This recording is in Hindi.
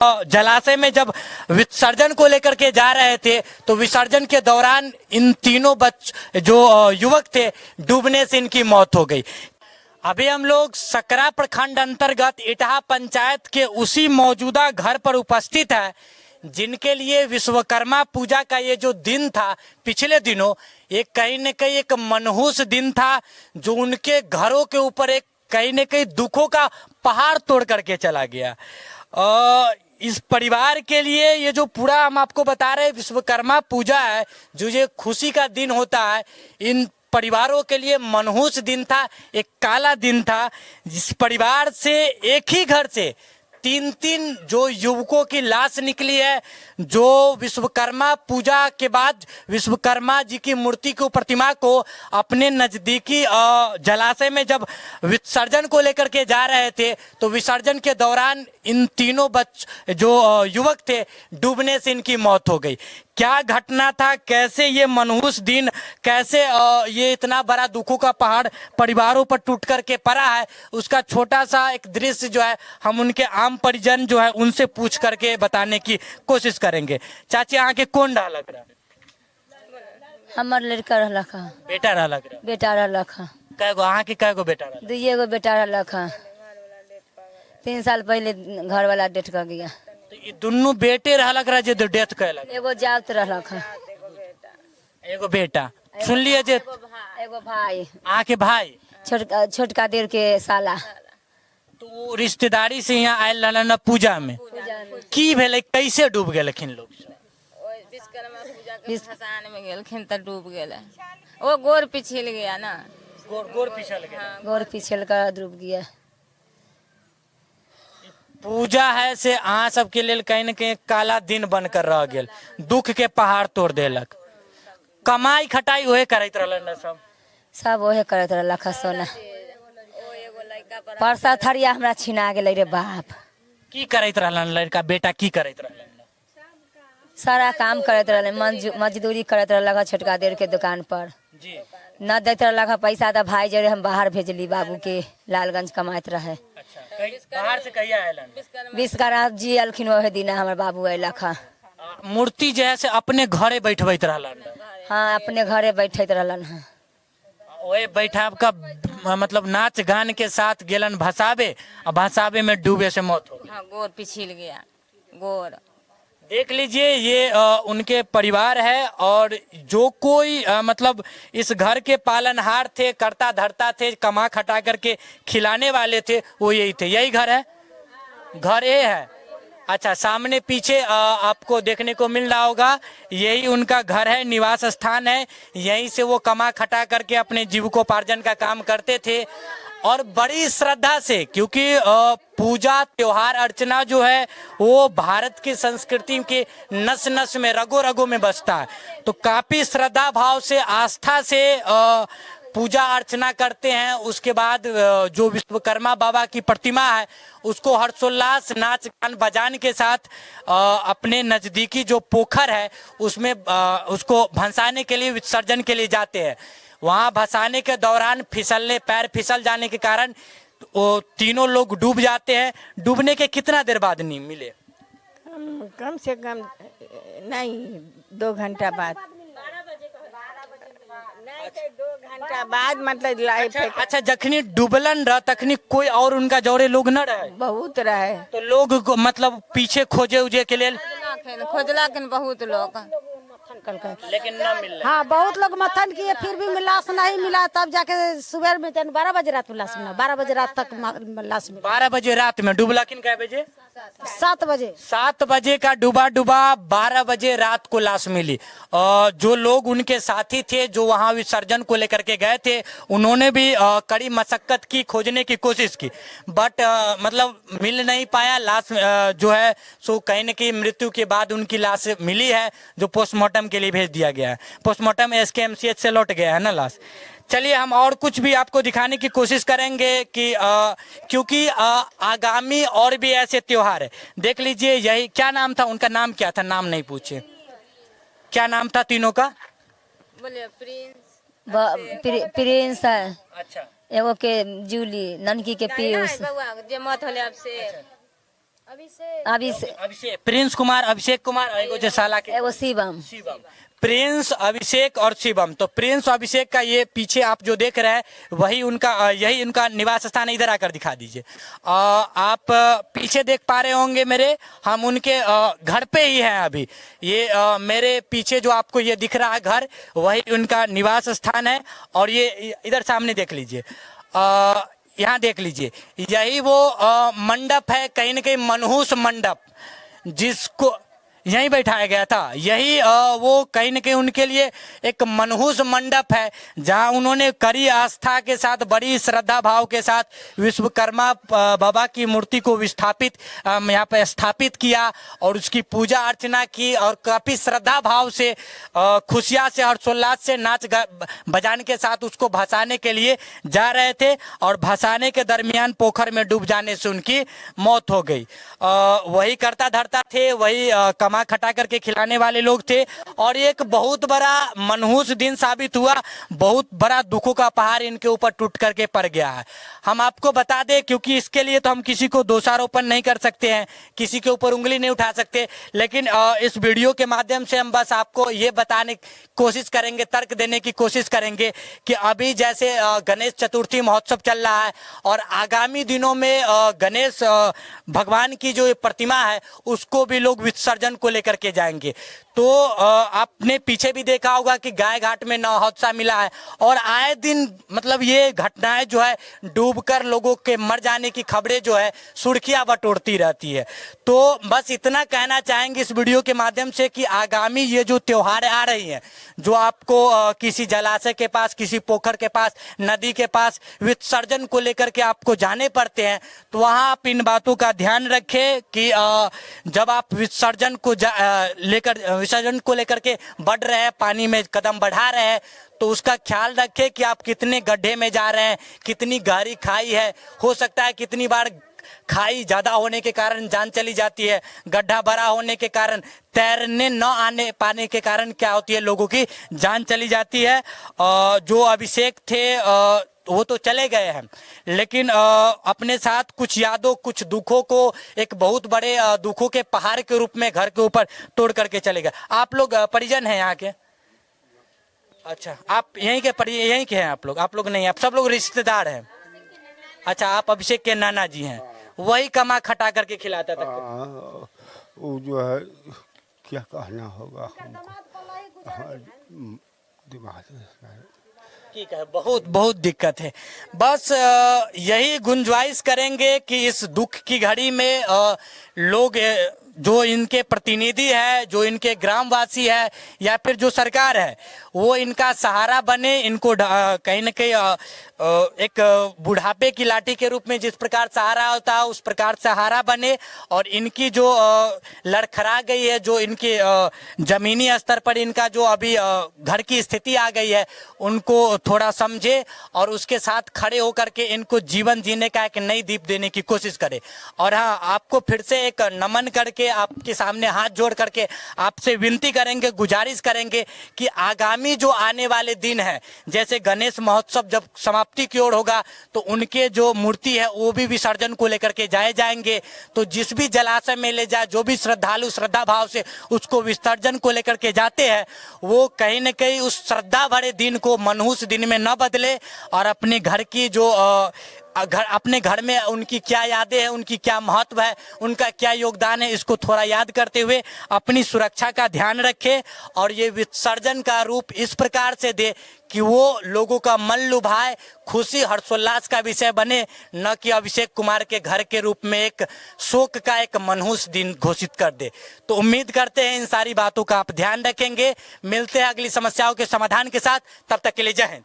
जलाशय में जब विसर्जन को लेकर के जा रहे थे तो विसर्जन के दौरान इन तीनों जो युवक थे डूबने से इनकी मौत हो गई। अभी हम लोग सकरा प्रखंड अंतर्गत इटहा पंचायत के उसी मौजूदा घर पर उपस्थित है जिनके लिए विश्वकर्मा पूजा का ये जो दिन था पिछले दिनों एक कहीं न कहीं एक मनहूस दिन था जो उनके घरों के ऊपर एक कहीं न कहीं दुखों का पहाड़ तोड़ करके चला गया। इस परिवार के लिए ये जो पूरा हम आपको बता रहे हैं विश्वकर्मा पूजा है जो ये खुशी का दिन होता है, इन परिवारों के लिए मनहूस दिन था, एक काला दिन था। जिस परिवार से एक ही घर से तीन जो युवकों की लाश निकली है जो विश्वकर्मा पूजा के बाद विश्वकर्मा जी की मूर्ति को प्रतिमा को अपने नज़दीकी जलाशय में जब विसर्जन को लेकर के जा रहे थे तो विसर्जन के दौरान इन तीनों जो युवक थे डूबने से इनकी मौत हो गई। क्या घटना था, कैसे ये मनहूस दिन, कैसे ये इतना बड़ा दुखों का पहाड़ परिवारों पर टूट करके पड़ा है, उसका छोटा सा एक दृश्य जो है हम उनके आम परिजन जो है उनसे पूछ करके बताने की कोशिश करेंगे। चाची यहाँ के कौन रहा लग रहा? हमार लड़का रहला खा, बेटा रहा लग रहा? बेटा रहला खा। कैगो यहाँ के कैगो बेटा रहा? दुइये गो बेटा रहला खा। 3 साल पहले घर वाला डेथ कर गया। तो ये दोनों बेटे रहा लग रहा जो डेथ कैला? एगो जात रहला खा, एगो बेटा। सुन लिए जे एगो भाई, आके भाई छोटका देर के साला। तो रिश्तेदारी से यहाँ आयल रहलन पूजा में की भेले, कैसे डूब गेलखिन लोग? विश्वकर्मा पूजा के भसान में गेलखिन त डूब गेल। वो गोर पिछल गया ना, गोर पिछल गया। गोर पिछल कर डूब गया। पूजा है से अहाँ सबके लेल कहीं न कहीं काला दिन बनकर रह गेल, दुख के पहाड़ तोड़ देलक। कमाई खटाई ओहे करैत रहलन सब ओहे करत रहला खा। सोना परसा थरिया हमरा छिना गेलै रे बाप। की करैत रहलन लड़का बेटा, की करैत रहलन? सारा काम करत रहले, मजदूरी करत रहला छोटका देर के दुकान पर जी। न देते रहला पैसा तो भाई जरे हम बाहर भेजली बाबू के लालगंज कमाइत रहे। अच्छा, बाहर से कहिया आयलन? विश्वकर्मा जी अलखिन ओहे दिन हमर बाबू अयला खा। मूर्ति जो है से अपने घरे बैठबैत रहलन? हाँ, अपने घरे बैठत रहलन। हाँ, ओए बैठाब का मतलब नाच गान के साथ गेलन भसावे और भसावे में डूबे से मौत हो गई। हाँ, गोर पिछल गया। गोर देख लीजिए ये उनके परिवार है और जो कोई मतलब इस घर के पालनहार थे, करता धरता थे, कमा खटा करके खिलाने वाले थे, वो यही थे। यही घर है, घर ये है। अच्छा, सामने पीछे आपको देखने को मिल रहा होगा, यही उनका घर है, निवास स्थान है। यहीं से वो कमा खटा करके अपने जीविकोपार्जन का काम करते थे और बड़ी श्रद्धा से, क्योंकि पूजा त्योहार अर्चना जो है वो भारत की संस्कृति के नस नस में रगो रगो में बसता है। तो काफी श्रद्धा भाव से, आस्था से पूजा अर्चना करते हैं। उसके बाद जो विश्वकर्मा बाबा की प्रतिमा है उसको हर्षोल्लास नाच गान बजान के साथ अपने नज़दीकी जो पोखर है उसमें उसको भंसाने के लिए, विसर्जन के लिए जाते हैं। वहाँ भसाने के दौरान पैर फिसल जाने के कारण वो तीनों लोग डूब जाते हैं। डूबने के कितना देर बाद नहीं मिले? कम से कम नहीं 2 घंटा बाद। 2 घंटा बाद मतलब लाइफ। अच्छा, जखनी डूबलन रह तखनी कोई और उनका जोड़े लोग न रहे? बहुत रहे। तो लोग को मतलब पीछे खोजे उजे के लिए खोजला बहुत लोग, लेकिन न मिल। हाँ, बहुत लोग मथन किए फिर भी लाश नहीं मिला। तब जाके सुबह में 12 बजे रात में लाश मिला। 12 बजे रात तक लाश मिला। 12 बजे रात में डूबला किन कै बजे? 7 बजे। 7 बजे का डूबा 12 बजे रात को लाश मिली। जो लोग उनके साथी थे जो वहां विसर्जन को लेकर के गए थे उन्होंने भी कड़ी मशक्कत की, खोजने की कोशिश की, बट मतलब मिल नहीं पाया। लाश जो है सो कहीं न कहीं मृत्यु के बाद उनकी लाश मिली है जो पोस्टमार्टम के लिए भेज दिया गया है। पोस्टमार्टम SKMCH से लौट गया है ना लाश। चलिए हम और कुछ भी आपको दिखाने की कोशिश करेंगे कि क्योंकि आगामी और भी ऐसे त्योहार है। देख लीजिए, यही क्या नाम था उनका? नाम क्या था? नाम नहीं पूछे, क्या नाम था तीनों का? बोले प्रिंस है। अच्छा, एगो के जूली, ननकी के पीयूष। जे मत होले अब से अभिषेक प्रिंस कुमार, अभिषेक कुमार, एगो जे साला के एगो शिवम। शिवम, प्रिंस, अभिषेक और शिवम। तो प्रिंस और अभिषेक का ये पीछे आप जो देख रहे हैं वही उनका यही उनका निवास स्थान है। इधर आकर दिखा दीजिए। आप पीछे देख पा रहे होंगे मेरे, हम उनके घर पे ही हैं अभी। ये मेरे पीछे जो आपको ये दिख रहा है घर, वही उनका निवास स्थान है। और ये इधर सामने देख लीजिए, यहाँ देख लीजिए, यही वो मंडप है, कहीं ना कहीं मनहूस मंडप, जिसको यहीं बैठाया गया था। यही वो कहीं न कहीं उनके लिए एक मनहूस मंडप है, जहां उन्होंने कड़ी आस्था के साथ, बड़ी श्रद्धा भाव के साथ विश्वकर्मा बाबा की मूर्ति को विस्थापित यहाँ पे स्थापित किया और उसकी पूजा अर्चना की। और काफ़ी श्रद्धा भाव से, खुशियाँ से, हर्षोल्लास से, नाच बजाने के साथ उसको भसाने के लिए जा रहे थे। और भसाने के दरमियान पोखर में डूब जाने से उनकी मौत हो गई। वही करता धरता थे, वही कमा खटा करके खिलाने वाले लोग थे। और एक बहुत बड़ा मनहूस दिन साबित हुआ, बहुत बड़ा दुखों का पहाड़ इनके ऊपर टूट करके पड़ गया है। हम आपको बता दें, क्योंकि इसके लिए तो हम किसी को दोषारोपण नहीं कर सकते हैं, किसी के ऊपर उंगली नहीं उठा सकते, लेकिन इस वीडियो के माध्यम से हम बस आपको ये बताने की कोशिश करेंगे, तर्क देने की कोशिश करेंगे कि अभी जैसे गणेश चतुर्थी महोत्सव चल रहा है और आगामी दिनों में गणेश भगवान की जो प्रतिमा है उसको भी लोग विसर्जन को लेकर के जाएंगे। तो आपने पीछे भी देखा होगा कि गाय घाट में नौ हादसा मिला है और आए दिन मतलब ये घटनाएं जो है डूबकर लोगों के मर जाने की खबरें जो है सुर्खियां बटोरती रहती है। तो बस इतना कहना चाहेंगे इस वीडियो के माध्यम से कि आगामी ये जो त्योहार आ रही हैं, जो आपको किसी जलाशय के पास, किसी पोखर के पास, नदी के पास विसर्जन को लेकर के आपको जाने पड़ते हैं, तो वहाँ आप इन बातों का ध्यान रखें कि जब आप विसर्जन को लेकर के बढ़ रहे हैं, पानी में कदम बढ़ा रहे हैं, तो उसका ख्याल रखें कि आप कितने गड्ढे में जा रहे हैं, कितनी गहरी खाई है। हो सकता है कितनी बार खाई ज्यादा होने के कारण जान चली जाती है, गड्ढा बड़ा होने के कारण, तैरने न आने पाने के कारण क्या होती है, लोगों की जान चली जाती है। जो अभिषेक थे वो तो चले गए हैं, लेकिन अपने साथ कुछ यादों, कुछ दुखों को एक बहुत बड़े दुखों के पहाड़ के रूप में घर के ऊपर तोड़ करके चले गए। आप लोग परिजन हैं यहाँ के? अच्छा, आप यहीं के हैं आप लोग नहीं, आप सब लोग रिश्तेदार हैं। अच्छा, आप अभिषेक के नाना जी हैं, वही कमा खटा करके खिलाता था। वो जो है क्या कहना होगा हमको, दिमाग ठीक है, बहुत बहुत दिक्कत है। बस यही गुंजाइश करेंगे कि इस दुख की घड़ी में लोग जो इनके प्रतिनिधि है, जो इनके ग्रामवासी है या फिर जो सरकार है, वो इनका सहारा बने, इनको कहीं न कहीं एक बुढ़ापे की लाठी के रूप में जिस प्रकार सहारा होता है उस प्रकार सहारा बने। और इनकी जो लड़खड़ा गई है, जो इनके जमीनी स्तर पर इनका जो अभी घर की स्थिति आ गई है, उनको थोड़ा समझे और उसके साथ खड़े होकर के इनको जीवन जीने का एक नई दीप देने की कोशिश करे। और हाँ, आपको फिर से एक नमन करके आपके सामने हाथ जोड़ करके आपसे विनती करेंगे, गुजारिश करेंगे कि आगामी जो आने वाले दिन है, जैसे गणेश महोत्सव जब समाप्ति की ओर होगा, तो उनके जो मूर्ति है वो भी विसर्जन को लेकर के जाएंगे। तो जिस भी जलाशय में ले जाए, जो भी श्रद्धालु श्रद्धा भाव से उसको विसर्जन को लेकर के जाते हैं, वो कहीं न कहीं उस श्रद्धा भरे दिन को मनहूस दिन में न बदले और अपने घर की जो अपने घर में उनकी क्या यादें हैं, उनकी क्या महत्व है, उनका क्या योगदान है, इसको थोड़ा याद करते हुए अपनी सुरक्षा का ध्यान रखें। और ये विसर्जन का रूप इस प्रकार से दे कि वो लोगों का मन लुभाए, खुशी हर्षोल्लास का विषय बने, न कि अभिषेक कुमार के घर के रूप में एक शोक का एक मनहूस दिन घोषित कर दे। तो उम्मीद करते हैं इन सारी बातों का आप ध्यान रखेंगे। मिलते हैं अगली समस्याओं के समाधान के साथ, तब तक के लिए जय हिंद।